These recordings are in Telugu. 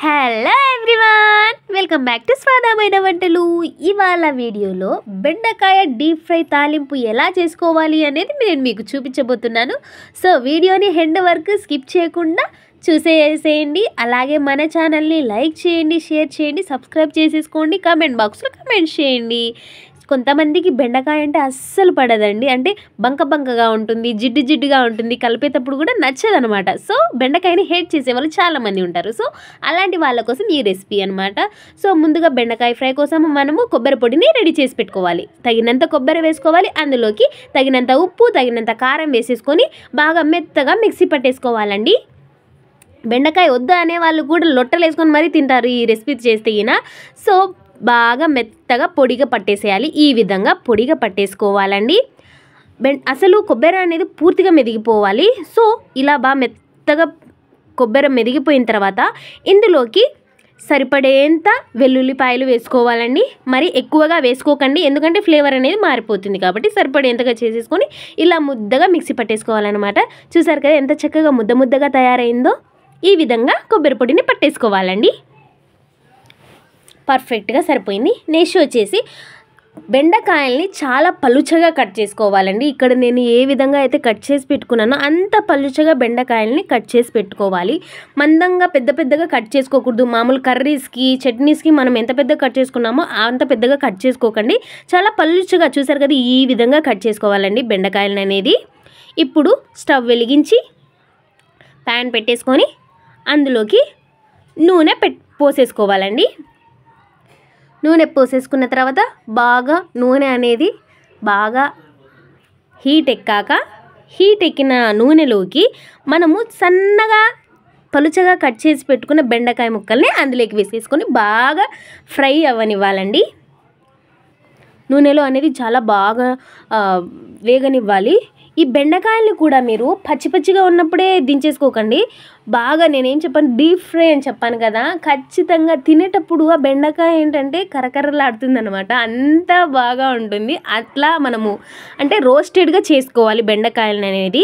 Hello everyone, welcome back to స్వాదమైన వంటలు. ఇవాళ వీడియోలో బెండకాయ డీప్ ఫ్రై తాలింపు ఎలా చేసుకోవాలి అనేది నేను మీకు చూపించబోతున్నాను. సో వీడియోని ఎండ్ వరకు స్కిప్ చేయకుండా చూసేసేయండి. అలాగే మన ఛానల్ని లైక్ చేయండి, షేర్ చేయండి, సబ్స్క్రైబ్ చేసేసుకోండి, కామెంట్ బాక్స్లో కామెంట్ చేయండి. కొంతమందికి బెండకాయ అంటే అస్సలు పడదండి, అంటే బంకగా ఉంటుంది, జిడ్డుగా ఉంటుంది, కలిపేటప్పుడు కూడా నచ్చదనమాట. సో బెండకాయని హేట్ చేసే వాళ్ళు చాలామంది ఉంటారు. సో అలాంటి వాళ్ళ కోసం ఈ రెసిపీ అనమాట. సో ముందుగా బెండకాయ ఫ్రై కోసం మనము కొబ్బరి పొడిని రెడీ చేసి పెట్టుకోవాలి. తగినంత కొబ్బరి వేసుకోవాలి, అందులోకి తగినంత ఉప్పు, తగినంత కారం వేసేసుకొని బాగా మెత్తగా మిక్సీ పట్టేసుకోవాలండి. బెండకాయ వద్దు అనే వాళ్ళు కూడా లొట్టలు వేసుకొని మరీ తింటారు ఈ రెసిపీ చేస్తే ఈయన. సో బాగా మెత్తగా పొడిగా పట్టేసేయాలి. ఈ విధంగా పొడిగా పట్టేసుకోవాలండి. అసలు కొబ్బరి అనేది పూర్తిగా మెదిగిపోవాలి. సో ఇలా బాగా మెత్తగా కొబ్బరి మెదిగిపోయిన తర్వాత ఇందులోకి సరిపడేంత వెల్లుల్లిపాయలు వేసుకోవాలండి. మరి ఎక్కువగా వేసుకోకండి, ఎందుకంటే ఫ్లేవర్ అనేది మారిపోతుంది కాబట్టి సరిపడేంతగా చేసేసుకొని ఇలా ముద్దగా మిక్సీ పట్టేసుకోవాలన్నమాట. చూసారు కదా ఎంత చక్కగా ముద్దగా తయారైందో. ఈ విధంగా కొబ్బరి పొడిని పట్టేసుకోవాలండి. పర్ఫెక్ట్గా సరిపోయింది. నెక్స్ట్ వచ్చేసి బెండకాయల్ని చాలా పలుచగా కట్ చేసుకోవాలండి. ఇక్కడ నేను ఏ విధంగా అయితే కట్ చేసి పెట్టుకున్నానో అంత పలుచగా బెండకాయల్ని కట్ చేసి పెట్టుకోవాలి. మందంగా పెద్దగా కట్ చేసుకోకూడదు. మామూలు కర్రీస్కి, చట్నీస్కి మనం ఎంత పెద్దగా కట్ చేసుకున్నామో అంత పెద్దగా కట్ చేసుకోకండి. చాలా పలుచగా చూసారు కదా ఈ విధంగా కట్ చేసుకోవాలండి బెండకాయలను అనేది. ఇప్పుడు స్టవ్ వెలిగించి ప్యాన్ పెట్టేసుకొని అందులోకి నూనె పోసేసుకోవాలండి. నూనె పోసేసుకున్న తర్వాత బాగా నూనె అనేది బాగా హీట్ ఎక్కిన నూనెలోకి మనము సన్నగా పలుచగా కట్ చేసి పెట్టుకున్న బెండకాయ ముక్కల్ని అందులోకి వేసేసుకొని బాగా ఫ్రై అవ్వనివ్వాలండి. నూనెలో అనేది చాలా బాగా వేగనివ్వాలి. ఈ బెండకాయలు కూడా మీరు పచ్చిగా ఉన్నప్పుడే దించేసుకోకండి. బాగా నేనేం చెప్పాను, డీప్ ఫ్రై అని చెప్పాను కదా, ఖచ్చితంగా తినేటప్పుడు ఆ బెండకాయ ఏంటంటే కరకరలాడుతుంది అనమాట, అంత బాగా ఉంటుంది. అట్లా మనము అంటే రోస్టెడ్గా చేసుకోవాలి బెండకాయలు అనేది.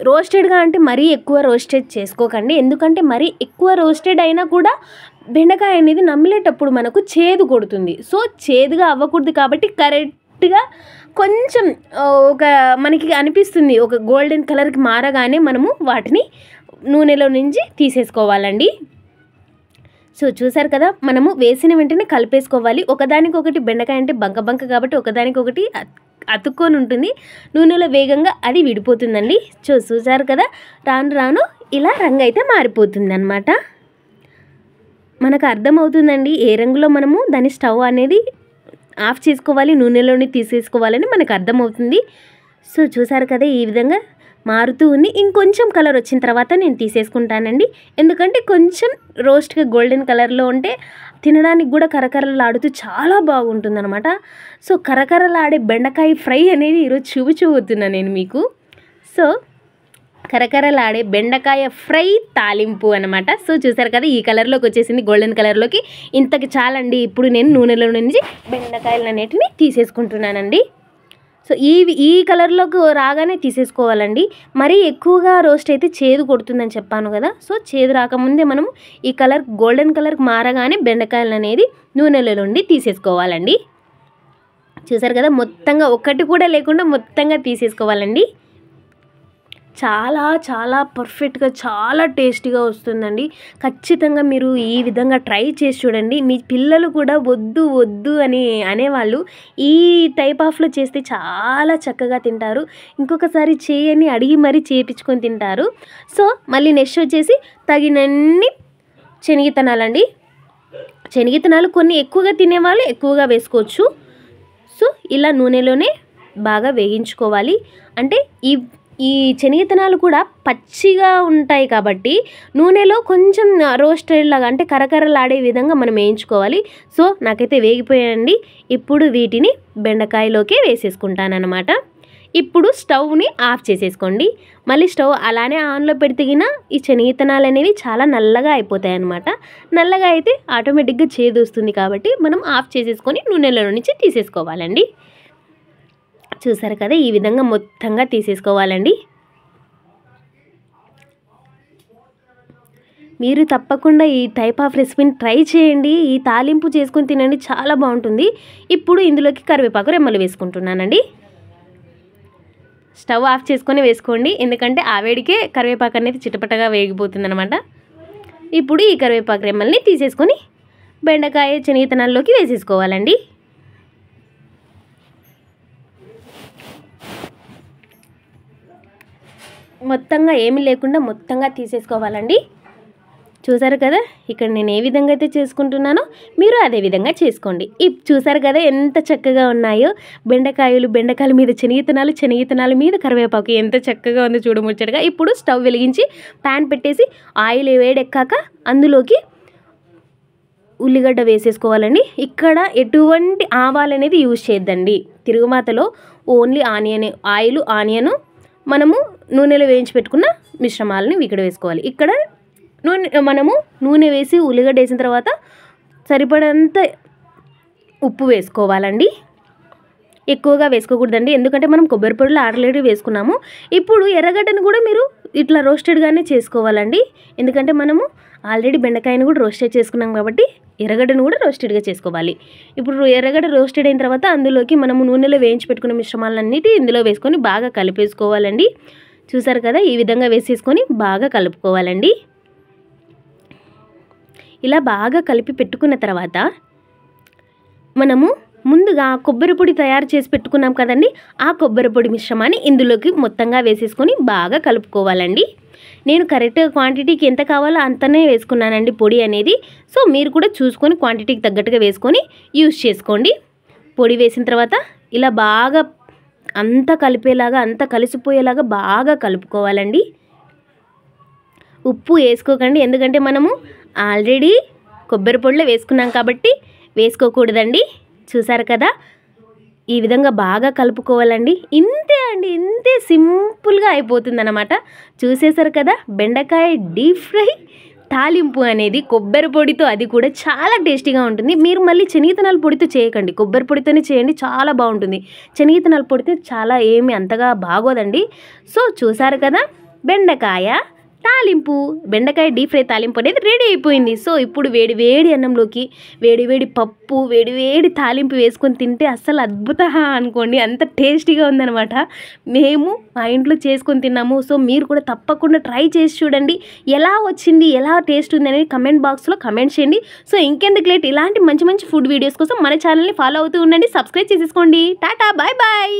రోస్టెడ్గా అంటే మరీ ఎక్కువ రోస్టెడ్ చేసుకోకండి, ఎందుకంటే మరీ ఎక్కువ రోస్టెడ్ అయినా కూడా బెండకాయ అనేది నమిలేటప్పుడు మనకు చేదు కొడుతుంది. సో చేదుగా అవ్వకూడదు కాబట్టి కరెక్ట్గా కొంచెం ఒక మనకి అనిపిస్తుంది ఒక గోల్డెన్ కలర్కి మారగానే మనము వాటిని నూనెలో నుంచి తీసేసుకోవాలండి. సో చూసారు కదా, మనము వేసిన వెంటనే కలిపేసుకోవాలి. ఒకదానికొకటి బెండకాయ అంటే బంక కాబట్టి ఒకదానికొకటి అతుక్కొని ఉంటుంది. నూనెలో వేగంగా అది విడిపోతుందండి. చూసారు కదా, రాను ఇలా రంగు అయితే మారిపోతుంది అన్నమాట. మనకు అర్థమవుతుందండి ఏ రంగులో మనము దాని స్టవ్ అనేది ఆఫ్ చేసుకోవాలి, నూనెలోని తీసేసుకోవాలని మనకు అర్థమవుతుంది. సో చూసారు కదా ఈ విధంగా మారుతూ ఉంది. ఇంకొంచెం కలర్ వచ్చిన తర్వాత నేను తీసేసుకుంటానండి, ఎందుకంటే కొంచెం రోస్ట్గా గోల్డెన్ కలర్లో ఉంటే తినడానికి కూడా కరకరలాడుతూ చాలా బాగుంటుందన్నమాట. సో కరకరలాడే బెండకాయ ఫ్రై అనేది ఈరోజు చూపించబోతున్నాను నేను మీకు. సో కరకరలాడే బెండకాయ ఫ్రై తాలింపు అనమాట. సో చూసారు కదా ఈ కలర్లోకి వచ్చేసింది, గోల్డెన్ కలర్లోకి. ఇంతకి చాలండి. ఇప్పుడు నేను నూనెలో నుంచి బెండకాయలు అనేటిని తీసేసుకుంటున్నానండి. సో ఈ కలర్లోకి రాగానే తీసేసుకోవాలండి. మరీ ఎక్కువగా రోస్ట్ అయితే చేదు కొడుతుందని చెప్పాను కదా. సో చేదు రాకముందే మనం ఈ కలర్ గోల్డెన్ కలర్కి మారగానే బెండకాయలు అనేది నూనెలో నుండి తీసేసుకోవాలండి. చూసారు కదా మొత్తంగా ఒక్కటి కూడా లేకుండా మొత్తంగా తీసేసుకోవాలండి. చాలా పర్ఫెక్ట్గా చాలా టేస్టీగా వస్తుందండి. ఖచ్చితంగా మీరు ఈ విధంగా ట్రై చేసి చూడండి. మీ పిల్లలు కూడా వద్దు అని అనేవాళ్ళు ఈ టైప్ ఆఫ్లో చేస్తే చాలా చక్కగా తింటారు. ఇంకొకసారి చేయని అడిగి మరీ చేయించుకొని తింటారు. సో మళ్ళీ నెక్స్ట్ వచ్చేసి తగినన్ని శనగిత్తనాలండి. శనగిత్తనాలు కొన్ని ఎక్కువగా తినేవాళ్ళు ఎక్కువగా వేసుకోవచ్చు. సో ఇలా నూనెలోనే బాగా వేయించుకోవాలి. అంటే ఈ శనగిత్తనాలు కూడా పచ్చిగా ఉంటాయి కాబట్టి నూనెలో కొంచెం రోస్టెడ్ లాగా అంటే కరకరలాడే విధంగా మనం వేయించుకోవాలి. సో నాకైతే వేగిపోయాయండి. ఇప్పుడు వీటిని బెండకాయలోకి వేసేసుకుంటానన్నమాట. ఇప్పుడు స్టవ్ని ఆఫ్ చేసేసుకోండి. మళ్ళీ స్టవ్ అలానే ఆన్లో పెడితేగిన ఈ శనగిత్తనాలు అనేవి చాలా నల్లగా అయిపోతాయి అన్నమాట. నల్లగా అయితే ఆటోమేటిక్గా చేదు వస్తుంది కాబట్టి మనం ఆఫ్ చేసేసుకొని నూనెలో నుంచి తీసేసుకోవాలండి. చూసారు కదా ఈ విధంగా మొత్తంగా తీసేసుకోవాలండి. మీరు తప్పకుండా ఈ టైప్ ఆఫ్ రెసిపీని ట్రై చేయండి. ఈ తాలింపు చేసుకొని తినండి, చాలా బాగుంటుంది. ఇప్పుడు ఇందులోకి కరివేపాకు రెమ్మలు వేసుకుంటున్నానండి. స్టవ్ ఆఫ్ చేసుకొని వేసుకోండి, ఎందుకంటే ఆ వేడికే కరివేపాకు అనేది చిటపటగా వేగిపోతుంది అనమాట. ఇప్పుడు ఈ కరివేపాకు రెమ్మల్ని తీసేసుకొని బెండకాయ శనగతనాల్లోకి వేసేసుకోవాలండి. మొత్తంగా ఏమీ లేకుండా మొత్తంగా తీసేసుకోవాలండి. చూసారు కదా ఇక్కడ నేను ఏ విధంగా అయితే చేసుకుంటున్నానో మీరు అదే విధంగా చేసుకోండి. చూసారు కదా ఎంత చక్కగా ఉన్నాయో బెండకాయల మీద శనగతనాలు మీద కరివేపాకు ఎంత చక్కగా ఉందో చూడముచ్చటగా. ఇప్పుడు స్టవ్ వెలిగించి ప్యాన్ పెట్టేసి ఆయిల్ వేడెక్కాక అందులోకి ఉల్లిగడ్డ వేసేసుకోవాలండి. ఇక్కడ ఎటువంటి ఆవాలు అనేది యూజ్ చేయొద్దండి. తిరుగుమాతలో ఓన్లీ ఆనియను మనము నూనెలో వేయించి పెట్టుకున్న మిశ్రమాలని ఇక్కడ వేసుకోవాలి. ఇక్కడ మనము నూనె వేసి ఉల్లిగడ్డ వేసిన తర్వాత సరిపడంత ఉప్పు వేసుకోవాలండి. ఎక్కువగా వేసుకోకూడదండి, ఎందుకంటే మనం కొబ్బరి పొడిలో ఆల్రెడీ వేసుకున్నాము. ఇప్పుడు ఎర్రగడ్డను కూడా మీరు ఇట్లా రోస్టెడ్గానే చేసుకోవాలండి, ఎందుకంటే మనము ఆల్రెడీ బెండకాయను కూడా రోస్టెడ్ చేసుకున్నాం కాబట్టి ఎర్రగడ్డను కూడా రోస్టెడ్గా చేసుకోవాలి. ఇప్పుడు ఎర్రగడ్డ రోస్టెడ్ అయిన తర్వాత అందులోకి మనము నూనెలో వేయించి పెట్టుకున్న మిశ్రమాలన్నిటి ఇందులో వేసుకొని బాగా కలిపేసుకోవాలండి. చూసారు కదా ఈ విధంగా వేసేసుకొని బాగా కలుపుకోవాలండి. ఇలా బాగా కలిపి పెట్టుకున్న తర్వాత మనము ముందుగా కొబ్బరి పొడి తయారు చేసి పెట్టుకున్నాం కదండి, ఆ కొబ్బరి పొడి మిశ్రమాన్ని ఇందులోకి మొత్తంగా వేసేసుకొని బాగా కలుపుకోవాలండి. నేను కరెక్ట్ క్వాంటిటీకి ఎంత కావాలో అంతనే వేసుకున్నానండి పొడి అనేది. సో మీరు కూడా చూసుకొని క్వాంటిటీకి తగ్గట్టుగా వేసుకొని యూజ్ చేసుకోండి. పొడి వేసిన తర్వాత ఇలా బాగా అంతా కలిపేలాగా అంతా కలిసిపోయేలాగా బాగా కలుపుకోవాలండి. ఉప్పు వేసుకోకండి, ఎందుకంటే మనము ఆల్రెడీ కొబ్బరి పొడిలో వేసుకున్నాం కాబట్టి వేసుకోకూడదండి. చూసారు కదా ఈ విధంగా బాగా కలుపుకోవాలండి. ఇంతే అండి, ఇంతే సింపుల్గా అయిపోతుంది అన్నమాట. చూసేసారు కదా బెండకాయ డీప్ ఫ్రై తాలింపు అనేది కొబ్బరి పొడితో, అది కూడా చాలా టేస్టీగా ఉంటుంది. మీరు మళ్ళీ శనగతనాల పొడితో చేయకండి, కొబ్బరి పొడితోనే చేయండి, చాలా బాగుంటుంది. శనగతనాల పొడితో చాలా ఏమి అంతగా బాగోదండి. సో చూసారు కదా బెండకాయ డీప్ ఫ్రై తాలింపు అనేది రెడీ అయిపోయింది. సో ఇప్పుడు వేడి అన్నంలోకి వేడి పప్పు వేడి తాలింపు వేసుకొని తింటే అస్సలు అద్భుత అనుకోండి, అంత టేస్టీగా ఉందన్నమాట. మేము మా ఇంట్లో చేసుకొని తిన్నాము. సో మీరు కూడా తప్పకుండా ట్రై చేసి చూడండి, ఎలా వచ్చింది, ఎలా టేస్ట్ ఉంది అనేది కమెంట్ బాక్స్లో కమెంట్ చేయండి. సో ఇంకెందుకు లేట్, ఇలాంటి మంచి ఫుడ్ వీడియోస్ కోసం మన ఛానల్ని ఫాలో అవుతూ ఉండండి, సబ్స్క్రైబ్ చేసేసుకోండి. టాటా, బాయ్.